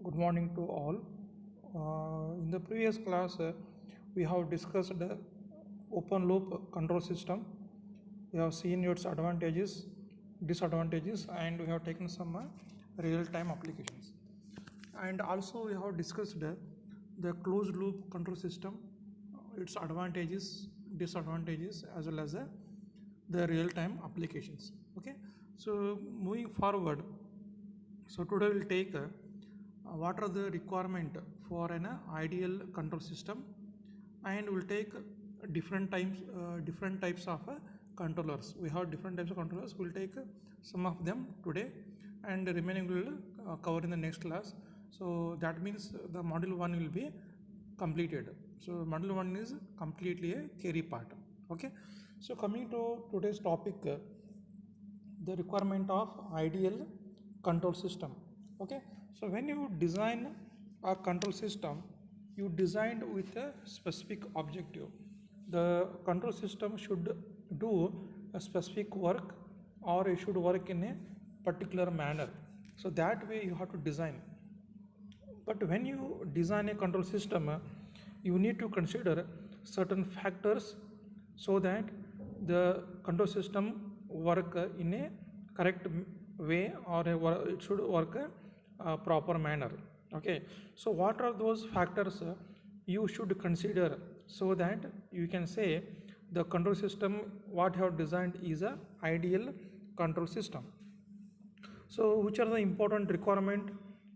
Good morning to all. In the previous class, we have discussed the open loop control system. We have seen its advantages, disadvantages, and we have taken some real time applications. And also, we have discussed the closed loop control system, its advantages, disadvantages, as well as the real time applications. Okay, so moving forward, so today we'll take what are the requirement for an ideal control system, and we'll take different types of controllers. We have different types of controllers. We'll take some of them today, and the remaining will cover in the next class. So that means the module 1 will be completed. So module 1 is completely a theory part. Okay, so coming to today's topic, the requirement of ideal control system. Okay, so when you design a control system, you designed with a specific objective. The control system should do a specific work, or it should work in a particular manner. So that way you have to design. But when you design a control system, you need to consider certain factors so that the control system work in a correct way, or it should work a proper manner. Okay, so what are those factors you should consider so that you can say the control system what you have designed is a ideal control system. So which are the important requirement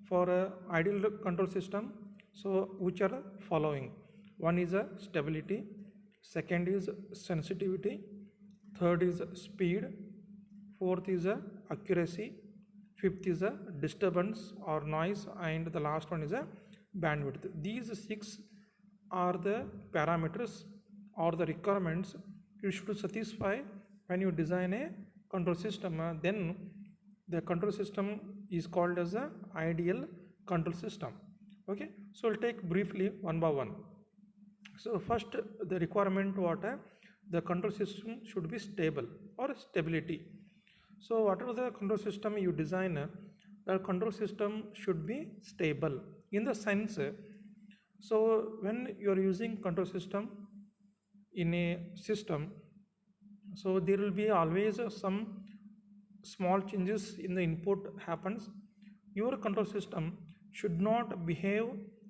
for a ideal control system? So which are the following? One is a stability, second is sensitivity, third is speed, fourth is a accuracy, fifth is a disturbance or noise, and the last one is a bandwidth. These 6 are the parameters or the requirements you should satisfy when you design a control system. Then the control system is called as a ideal control system. Okay, so we'll take briefly one by one. So first, the requirement what the control system should be stable or stability. So whatever the control system you design, the control system should be stable in the sense, so when you are using control system in a system, so there will be always some small changes in the input happens. Your control system should not behave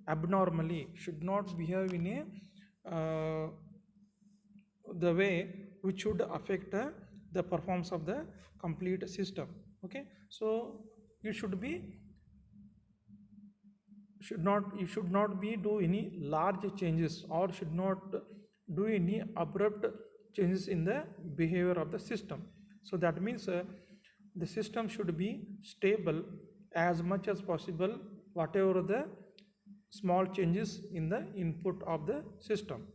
abnormally, should not behave in a the way which should affect the performance of the complete system. Okay, so you should not be do any large changes, or should not do any abrupt changes in the behavior of the system. So that means the system should be stable as much as possible, whatever the small changes in the input of the system.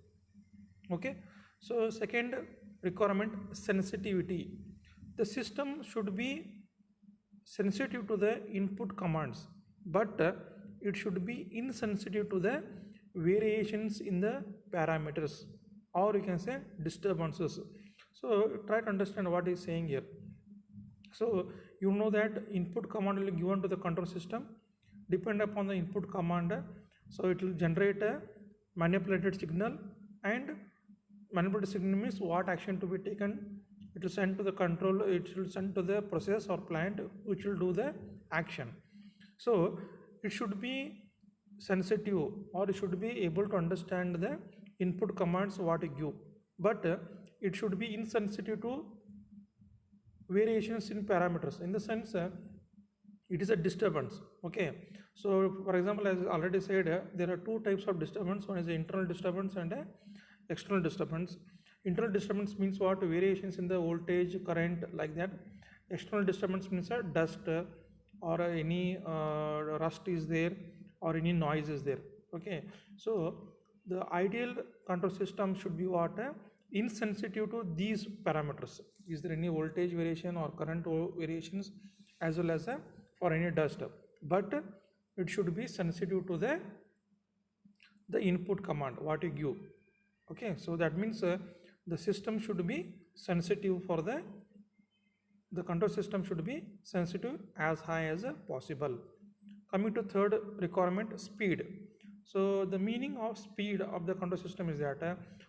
Okay, so second requirement, sensitivity. The system should be sensitive to the input commands, but it should be insensitive to the variations in the parameters, or you can say disturbances. So try to understand what is saying here. So you know that input command will be given to the control system. Depend upon the input command, so it will generate a manipulated signal, and manipulated signal means what action to be taken. It will send to the control, it will send to the process or plant which will do the action. So it should be sensitive, or it should be able to understand the input commands what you give, but it should be insensitive to variations in parameters, in the sense it is a disturbance. Okay, so for example, as I already said, there are two types of disturbance. One is the internal disturbance and external disturbance. Internal disturbance means what? Variations in the voltage, current, like that. External disturbance means dust, or any rust is there, or any noise is there. Okay, so the ideal control system should be what? Insensitive to these parameters. Is there any voltage variation or current variations, as well as for any dust, but it should be sensitive to the input command what you give. Okay, so that means the system should be sensitive for the control system should be sensitive as high as possible. Coming to third requirement, speed. So the meaning of speed of the control system is that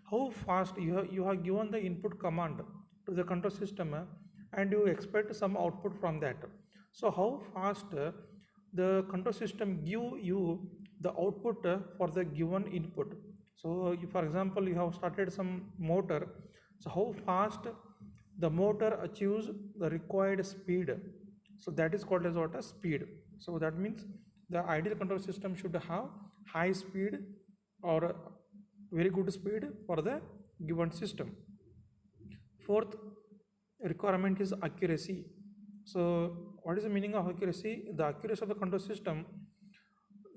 how fast you have given the input command to the control system and you expect some output from that. So how fast the control system give you the output for the given input. So for example, you have started some motor. So how fast the motor achieves the required speed. So that is called as what a speed. So that means the ideal control system should have high speed or very good speed for the given system. Fourth requirement is accuracy. So what is the meaning of accuracy? The accuracy of the control system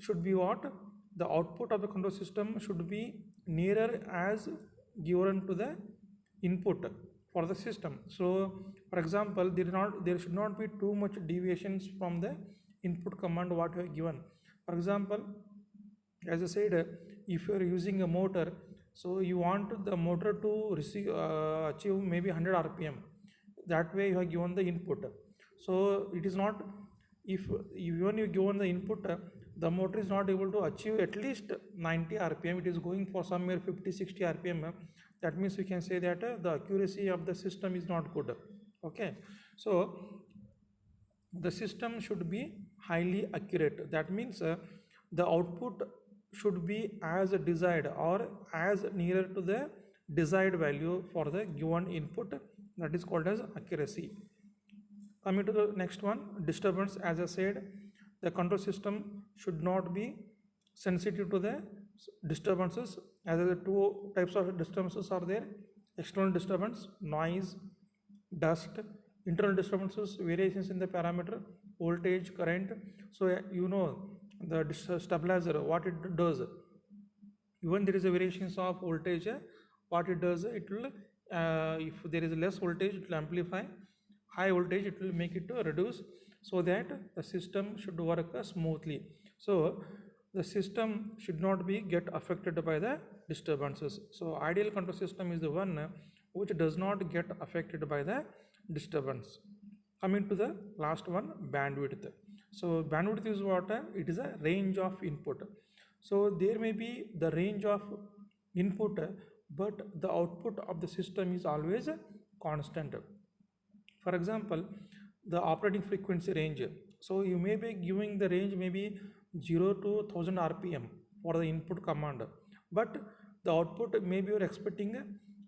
should be what? The output of the control system should be nearer as given to the input for the system. So for example, there should not be too much deviations from the input command what you have given. For example, as I said, if you are using a motor, so you want the motor to achieve maybe 100 rpm. That way you have given the input. So it is not, if even you given the input, the motor is not able to achieve at least 90 rpm, it is going for somewhere 50-60 rpm. That means we can say that the accuracy of the system is not good. Okay, so the system should be highly accurate. That means the output should be as desired or as nearer to the desired value for the given input. That is called as accuracy. Coming to the next one, disturbance. As I said, the control system should not be sensitive to the disturbances. As the two types of disturbances are there: external disturbance, noise, dust; internal disturbances, variations in the parameter, voltage, current. So you know the stabilizer, what it does. Even there is a variations of voltage, what it does, it will if there is less voltage, it will amplify. High voltage, it will make it to reduce, so that the system should work smoothly. So the system should not be get affected by the disturbances. So ideal control system is the one which does not get affected by the disturbance. Coming to the last one, bandwidth. So bandwidth is what? It is a range of input. So there may be the range of input, but the output of the system is always constant. For example, the operating frequency range. So you may be giving the range maybe 0 to 1000 rpm for the input command, but the output maybe you're expecting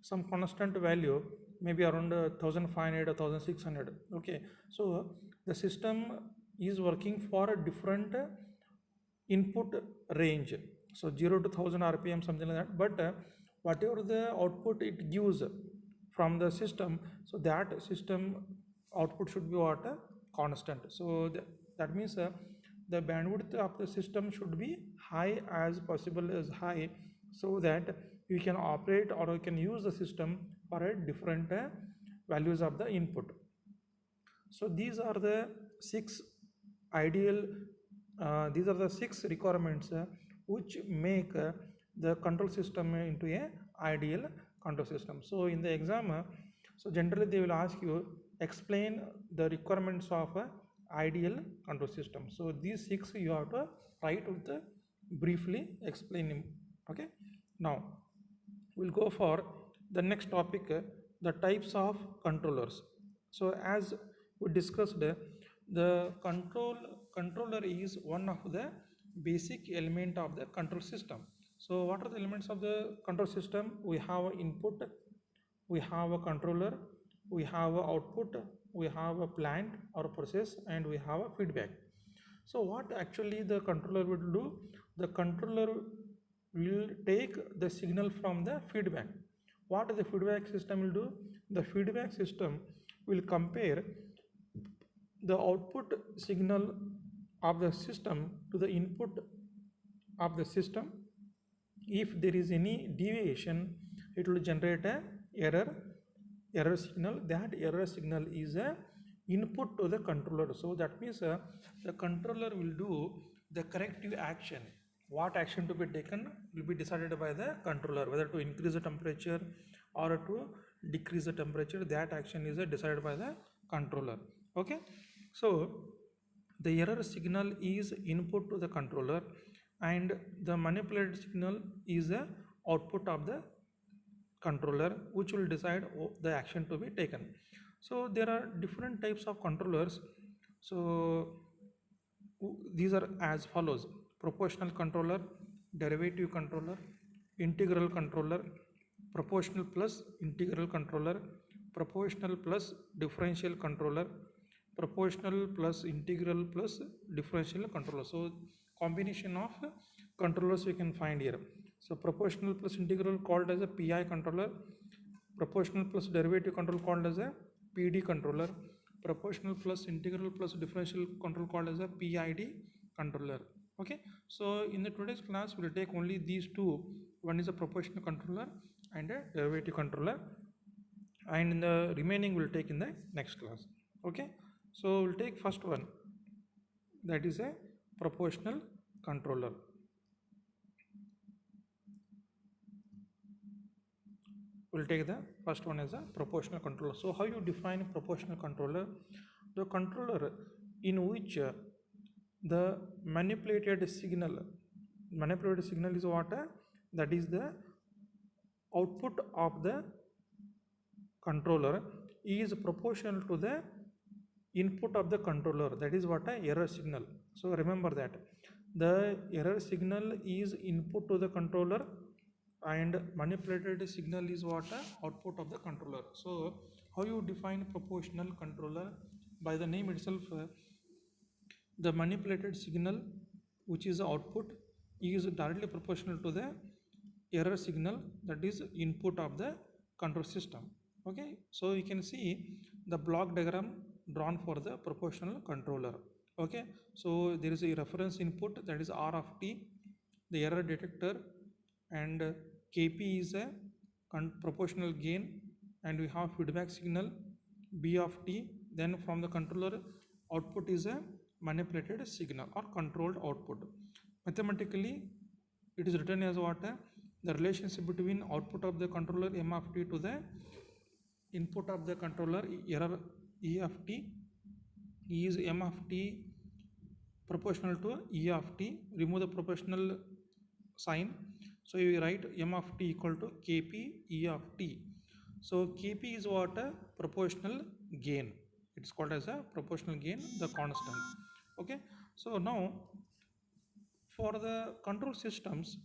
some constant value, maybe around 1500 or 1600. Okay, so the system is working for a different input range. So 0 to 1000 rpm, something like that. But whatever the output it gives from the system, so that system output should be what? Constant. So that means the bandwidth of the system should be high as possible as high, so that you can operate or you can use the system for a different values of the input. So these are the six ideal these are the six requirements which make the control system into a ideal control system. So in the exam, so generally they will ask you explain the requirements of a ideal control system. So these six you have to write with the briefly explain. Okay, now we'll go for the next topic, the types of controllers. So as we discussed, the controller is one of the basic element of the control system. So what are the elements of the control system? We have input, we have a controller, we have a output, we have a plant or process, and we have a feedback. So what actually the controller will do? The controller will take the signal from the feedback. What the feedback system will do? The feedback system will compare the output signal of the system to the input of the system. If there is any deviation, it will generate a error signal. That error signal is a input to the controller. So that means the controller will do the corrective action. What action to be taken will be decided by the controller, whether to increase the temperature or to decrease the temperature. That action is decided by the controller. Okay, so the error signal is input to the controller and the manipulated signal is the output of the controller, which will decide the action to be taken. So there are different types of controllers. So these are as follows: proportional controller, derivative controller, integral controller, proportional plus integral controller, proportional plus differential controller, proportional plus integral plus differential controller. So combination of controllers we can find here. So proportional plus integral called as a PI controller, proportional plus derivative control called as a PD controller, proportional plus integral plus differential control called as a PID controller. Okay, so in the today's class we will take only these two. One is a proportional controller and a derivative controller, and in the remaining we'll take in the next class. Okay, so we'll take first one, that is a proportional controller. We'll take the first one as a proportional controller. So how you define proportional controller? The controller in which the manipulated signal is what? That is the output of the controller is proportional to the input of the controller. That is what a error signal. So remember that the error signal is input to the controller and manipulated signal is what? Output of the controller. So how you define proportional controller? By the name itself, the manipulated signal, which is the output, is directly proportional to the error signal, that is input of the control system. Okay, so you can see the block diagram drawn for the proportional controller. Okay, so there is a reference input, that is R of t, the error detector, and Kp is a proportional gain, and we have feedback signal B of t. Then from the controller output is a manipulated signal or controlled output. Mathematically it is written as what? The relationship between output of the controller M of t to the input of the controller error E of t is M of t proportional to E of t. Remove the proportional sign, so you write M of t equal to Kp E of t. So Kp is what? A proportional gain. It's called as a proportional gain, the constant. Okay, so now for the control systems,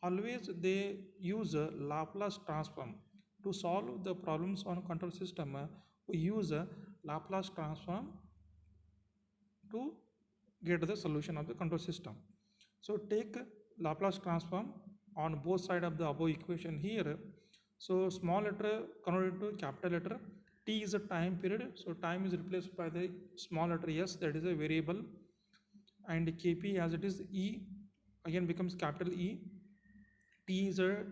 always they use a Laplace transform to solve the problems on control system. We use a Laplace transform to get the solution of the control system. So take Laplace transform on both sides of the above equation here. So small letter converted to capital letter. T is a time period, so time is replaced by the small letter s, that is a variable, and Kp as it is E again becomes capital E. T is a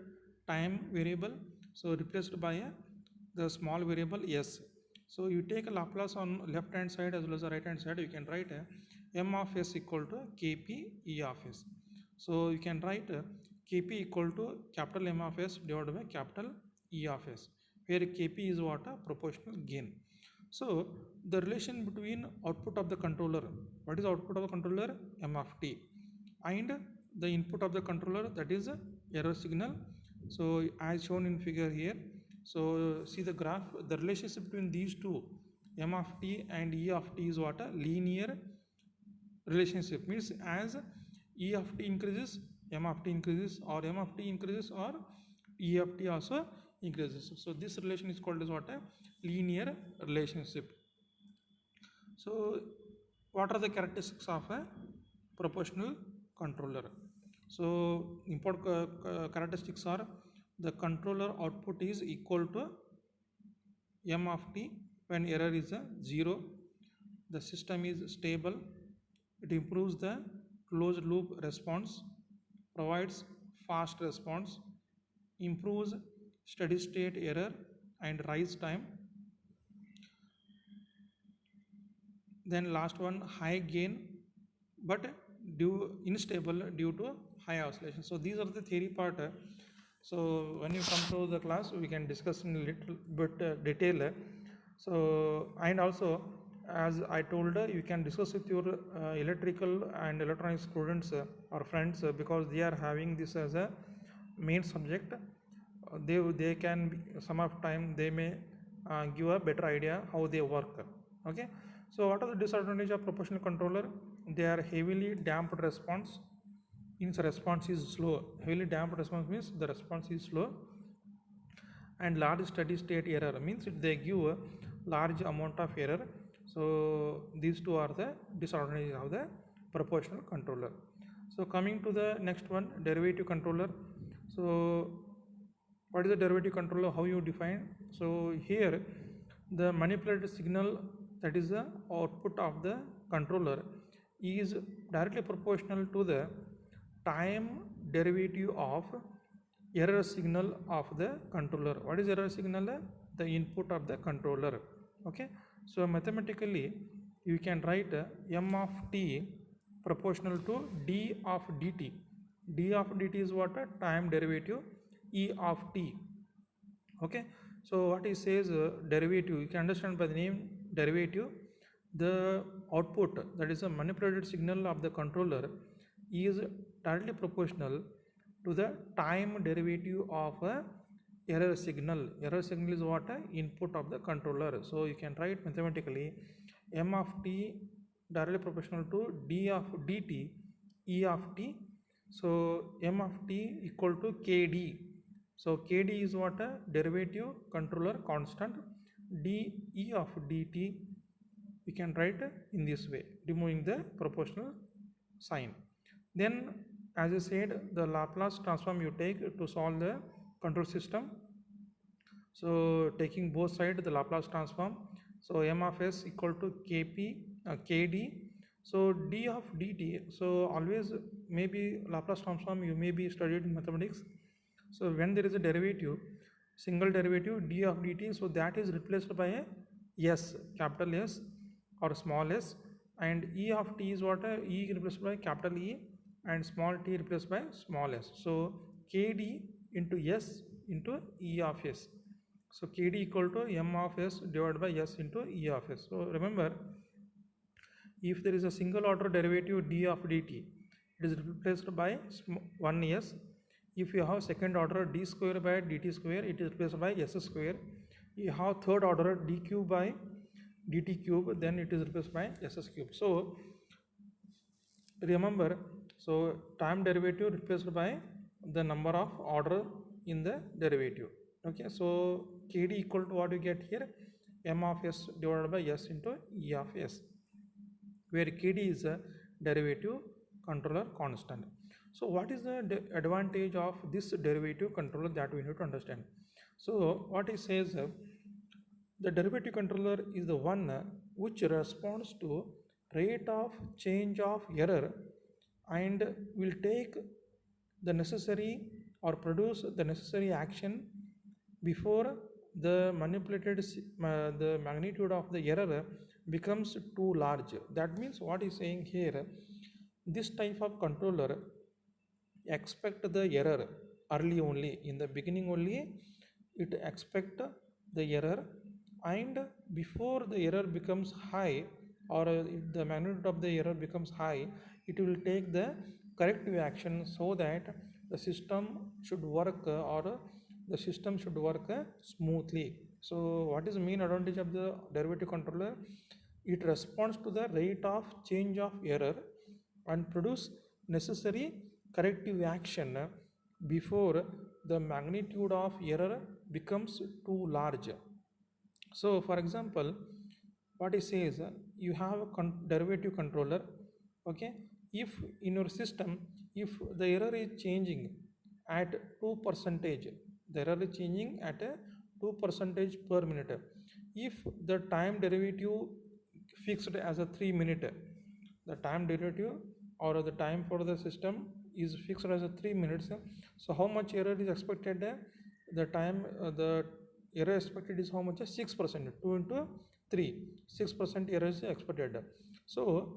time variable, so replaced by the small variable s. So you take a Laplace on left hand side as well as the right hand side, you can write M of s equal to Kp E of s. So you can write Kp equal to capital M of s divided by capital E of s, where Kp is what? A proportional gain. So the relation between output of the controller, what is output of the controller? M of t, and the input of the controller, that is error signal. So as shown in figure here, so see the graph, the relationship between these two, M of t and E of t, is what? A linear relationship. Means as E of t increases, M of t increases, or M of t increases, or E of t also increases. So this relation is called as what? A linear relationship. So what are the characteristics of a proportional controller? So important characteristics are: the controller output is equal to M of t when error is 0, the system is stable, it improves the closed loop response, provides fast response, improves steady state error and rise time. Then last one, high gain but unstable due to high oscillation. So these are the theory part. So when you come to the class, we can discuss in a little bit detail. So and also as I told, you can discuss with your electrical and electronic students or friends because they are having this as a main subject. They can be, some of time they may give a better idea how they work. Okay, so what are the disadvantage of proportional controller? They are heavily damped response, means response is slow. Heavily damped response means the response is slow, and large steady state error means they give a large amount of error. So these two are the disadvantages of the proportional controller. So coming to the next one, derivative controller. So what is the derivative controller, how you define? So here the manipulated signal, that is the output of the controller, is directly proportional to the time derivative of error signal of the controller. What is error signal? The input of the controller. Okay, so mathematically you can write m of t proportional to d of dt. D of dt is what? Time derivative e of t. Okay, so what he says, derivative, you can understand by the name derivative, the output, that is a manipulated signal of the controller, is directly proportional to the time derivative of a error signal. Error signal is what? Input of the controller. So you can write mathematically m of t directly proportional to d of dt e of t. So m of t equal to kd. So kd is what? Derivative controller constant. De of dt we can write in this way, removing the proportional sign. Then as I said, the Laplace transform you take to solve the control system. So taking both sides the Laplace transform. So m of s equal to kd. So d of dt. So always maybe Laplace transform you may be studied in mathematics. So when there is a derivative, single derivative d of dt, so that is replaced by a s, capital S or small s, and e of t is what? E replaced by capital E and small t replaced by small s. So kd into s into e of s. So kd equal to m of s divided by s into e of s. So remember, if there is a single order derivative d of dt, it is replaced by 1s. If you have second order d square by dt square, it is replaced by s square. You have third order d cube by dt cube, then it is replaced by s cube. So remember, so time derivative replaced by the number of order in the derivative. Okay, so kd equal to what you get here? M of s divided by s into e of s, where kd is a derivative controller constant. So what is the advantage of this derivative controller, that we need to understand? So what it says, the derivative controller is the one which responds to rate of change of error and will take the necessary or produce the necessary action before the manipulated the magnitude of the error becomes too large. That means what is saying here, this type of controller expect the error early only, in the beginning only it expect the error, and before the error becomes high or the magnitude of the error becomes high, it will take the corrective action so that the system should work or the system should work smoothly. So what is the main advantage of the derivative controller? It responds to the rate of change of error and produce necessary corrective action before the magnitude of error becomes too large. So for example, what it says, you have a derivative controller. Okay, if in your system, if the error is changing at 2%, the error is changing at a 2% per minute. If the time derivative fixed as a 3 minute, the time derivative or the time for the system is fixed as a 3 minutes. So how much error is expected? The time the error expected is how much? 6%. 2 into 3, 6% error is expected. So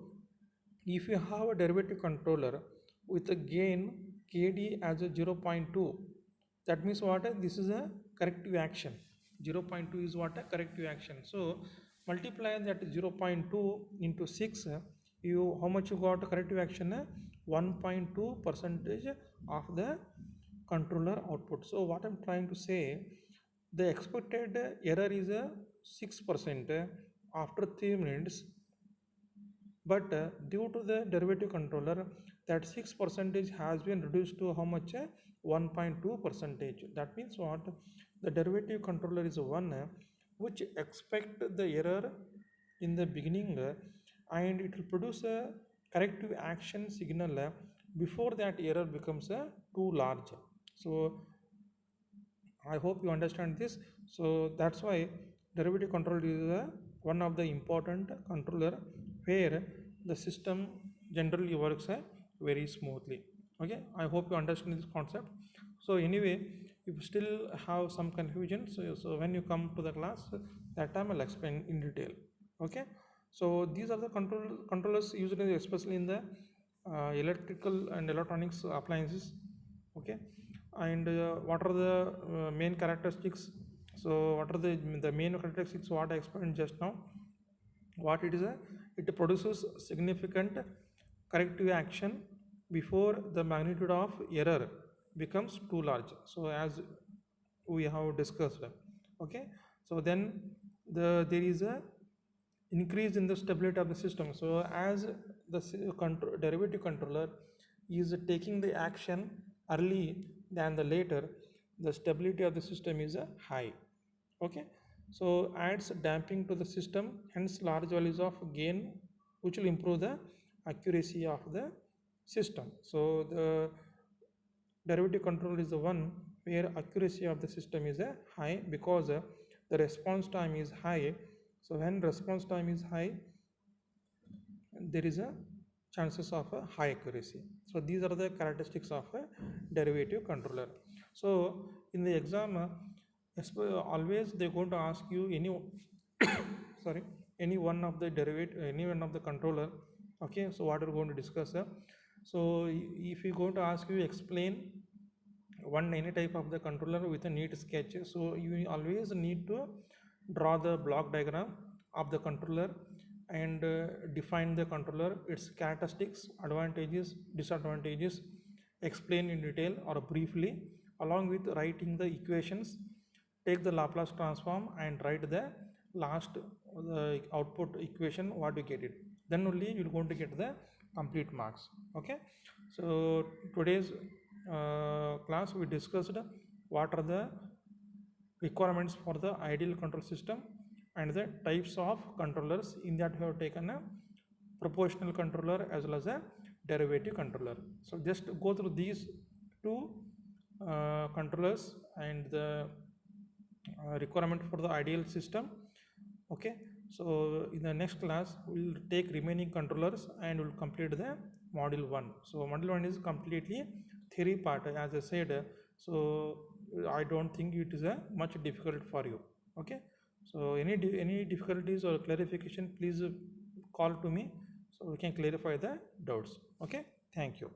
if you have a derivative controller with a gain kd as a 0.2, that means what? This is a corrective action. 0.2 is what? A corrective action. So multiply that 0.2 into 6, you how much you got corrective action? 1.2 percentage of the controller output. So what I'm trying to say, the expected error is 6% after 3 minutes, but due to the derivative controller, that 6 percentage has been reduced to how much? 1.2 percentage. That means what? The derivative controller is one which expect the error in the beginning, and it will produce a corrective action signal before that error becomes too large. So I hope you understand this. So that's why derivative control is one of the important controller where the system generally works very smoothly. Okay, I hope you understand this concept. So anyway, if you still have some confusion, so when you come to the class, that time I'll explain in detail. Okay, so these are the controllers usually, especially in the electrical and electronics appliances. Okay, and what are the main characteristics? So what are the main characteristics what I explained just now? What it is? It produces significant corrective action before the magnitude of error becomes too large. So as we have discussed, okay. So then there is a increase in the stability of the system. So as the derivative controller is taking the action early than the later, the stability of the system is high. Okay, so adds damping to the system, hence large values of gain, which will improve the accuracy of the system. So the derivative control is the one where accuracy of the system is high because the response time is high. So when response time is high, there is a chances of a high accuracy. So these are the characteristics of a derivative controller. So in the exam, always they're going to ask you any sorry, any one of the derivative, any one of the controller. Okay, so what we're going to discuss. So if you're going to ask you explain one any type of the controller with a neat sketch, so you always need to draw the block diagram of the controller and define the controller, its characteristics, advantages, disadvantages, explain in detail or briefly, along with writing the equations. Take the Laplace transform and write the last the output equation what you get it, then only you're going to get the complete marks. Okay, so today's class we discussed what are the requirements for the ideal control system and the types of controllers. In that we have taken a proportional controller as well as a derivative controller. So just go through these two controllers and the requirement for the ideal system. Okay, so in the next class we'll take remaining controllers and we'll complete the module 1. So module 1 is completely theory part, as I said. So I don't think it is a much difficult for you. Okay, so any difficulties or clarification, please call to me so we can clarify the doubts. Okay, thank you.